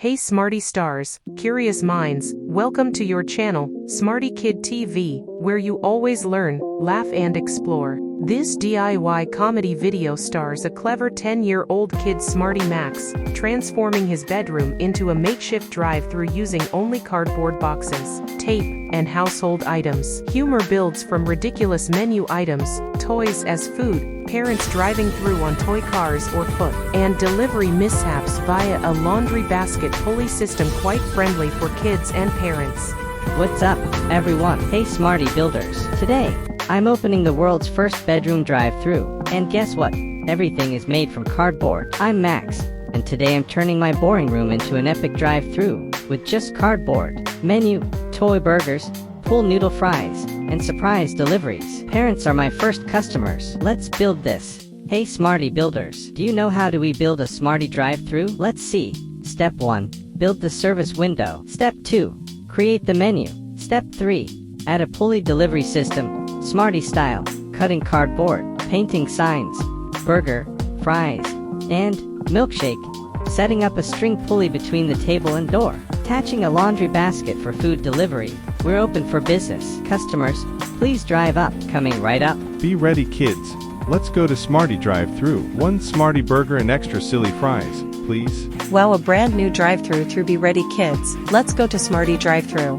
Hey Smarty stars, curious minds, welcome to your channel, Smarty Kid TV, where you always learn, laugh and explore. This DIY comedy video stars a clever 10-year-old kid Smarty Max, transforming his bedroom into a makeshift drive-thru using only cardboard boxes, tape, and household items. Humor builds from ridiculous menu items, toys as food, parents driving through on toy cars or foot, and delivery mishaps via a laundry basket pulley system, quite friendly for kids and parents. What's up, everyone? Hey Smarty Builders. Today, I'm opening the world's first bedroom drive-thru, and guess what? Everything is made from cardboard. I'm Max, and today I'm turning my boring room into an epic drive-thru with just cardboard, menu, toy burgers, pool noodle fries, and surprise deliveries. Parents are my first customers. Let's build this. Hey Smarty Builders, do you know how do we build a Smarty drive-thru? Let's see. Step 1. Build the service window. Step 2. Create the menu. Step 3. Add a pulley delivery system, Smarty style, cutting cardboard, painting signs, burger, fries, and milkshake. Setting up a string pulley between the table and door. Attaching a laundry basket for food delivery. We're open for business. Customers, please drive up. Coming right up. Be ready, kids. Let's go to Smarty Drive-Thru. One Smarty burger and extra silly fries, please. Wow, a brand new drive-thru. Be ready, kids. Let's go to Smarty Drive-Thru.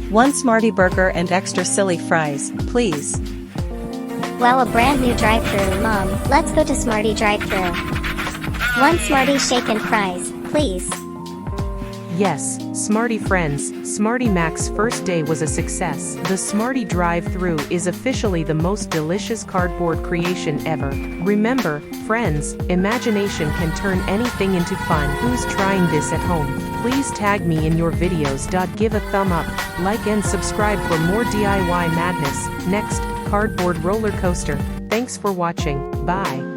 One Smarty burger and extra silly fries, please. Wow, a brand new drive-thru, Mom. Let's go to Smarty Drive-Thru. One Smarty shake and fries, please. Yes, Smarty friends, Smarty Max's first day was a success. The Smarty Drive-Thru is officially the most delicious cardboard creation ever. Remember, friends, imagination can turn anything into fun. Who's trying this at home? Please tag me in your videos. Give a thumb up, like and subscribe for more DIY madness. Next, cardboard roller coaster. Thanks for watching. Bye.